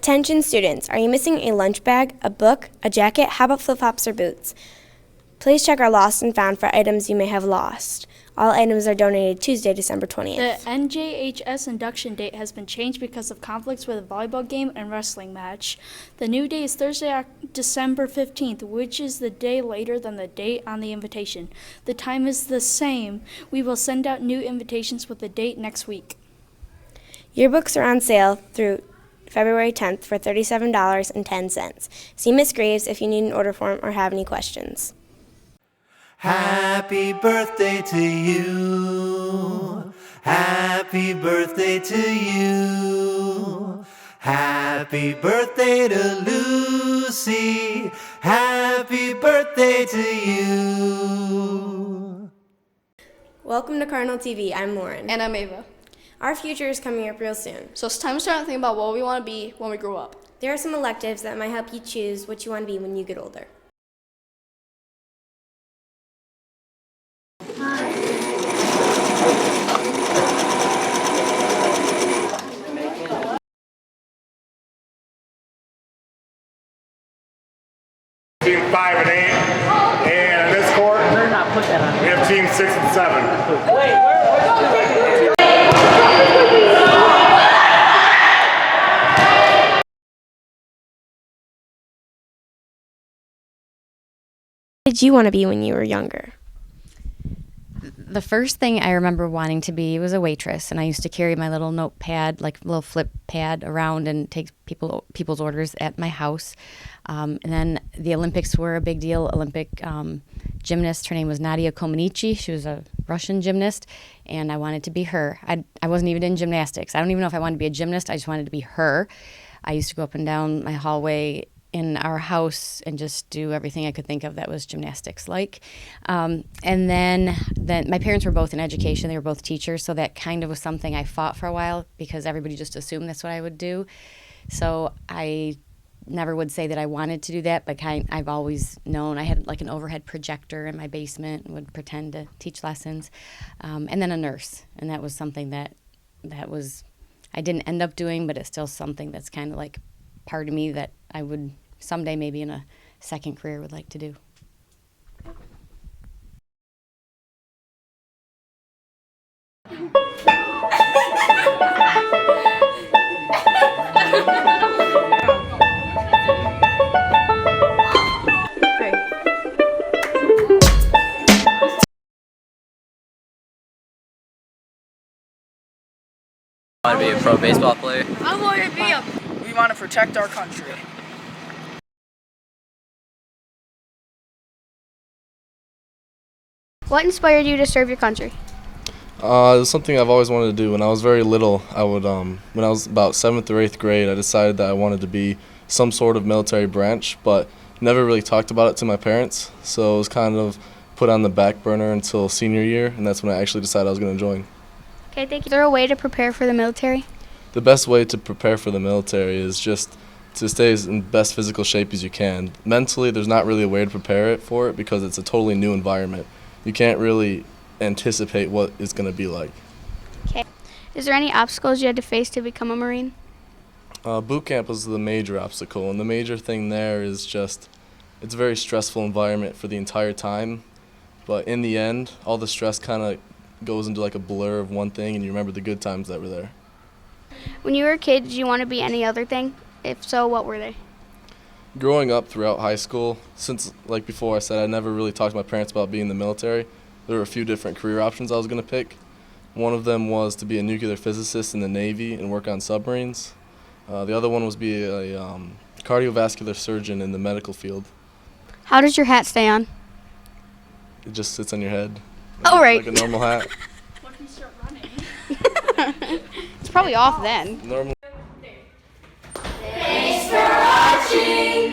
Attention students, are you missing a lunch bag, a book, a jacket? How about flip-flops or boots? Please check our lost and found for items you may have lost. All items are donated Tuesday, December 20th. The NJHS induction date has been changed because of conflicts with a volleyball game and wrestling match. The new date is Thursday, December 15th, which is the day later than the date on the invitation. The time is the same. We will send out new invitations with the date next week. Yearbooks are on sale through February 10th for $37.10. See Ms. Graves if you need an order form or have any questions. Happy birthday to you. Happy birthday to you. Happy birthday to Lucy. Happy birthday to you. Welcome to Cardinal TV. I'm Lauren. And I'm Ava. Our future is coming up real soon. So it's time to start thinking about what we want to be when we grow up. There are some electives that might help you choose what you want to be when you get older. Team 5 and 8, and in this court, we have team 6 and 7. What did you want to be when you were younger? The first thing I remember wanting to be was a waitress, and I used to carry my little notepad, like little flip pad, around and take people's orders at my house. And then the Olympics were a big deal. Olympic gymnast, her name was Nadia Comaneci. She was a Russian gymnast, and I wanted to be her. I wasn't even in gymnastics. I don't even know if I wanted to be a gymnast. I just wanted to be her. I used to go up and down my hallway in our house and just do everything I could think of that was gymnastics like. And then my parents were both in education. They were both teachers, so that kind of was something I fought for a while because everybody just assumed that's what I would do. So I never would say that I wanted to do that, but I've always known. I had like an overhead projector in my basement and would pretend to teach lessons. And then a nurse, and that was something that was I didn't end up doing, but it's still something that's kind of like part of me that I would someday maybe in a second career would like to do. I want to be a pro baseball player. I want to be We want to protect our country. What inspired you to serve your country? It was something I've always wanted to do. When I was very little, I would, when I was about 7th or 8th grade, I decided that I wanted to be some sort of military branch, but never really talked about it to my parents. So it was kind of put on the back burner until senior year, and that's when I actually decided I was going to join. Okay, thank you. Is there a way to prepare for the military? The best way to prepare for the military is just to stay in best physical shape as you can. Mentally, there's not really a way to prepare for it because it's a totally new environment. You can't really anticipate what it's going to be like. Okay. Is there any obstacles you had to face to become a Marine? Boot camp was the major obstacle, and the major thing there is just it's a very stressful environment for the entire time, but in the end, all the stress kind of goes into like a blur of one thing, and you remember the good times that were there. When you were a kid, did you want to be any other thing? If so, what were they? Growing up throughout high school, since like before I said, I never really talked to my parents about being in the military. There were a few different career options I was going to pick. One of them was to be a nuclear physicist in the Navy and work on submarines. The other one was be a cardiovascular surgeon in the medical field. How does your hat stay on? It just sits on your head. Oh, right. Like a normal hat. What if you start running? It's probably off then. Normal. Thanks for watching.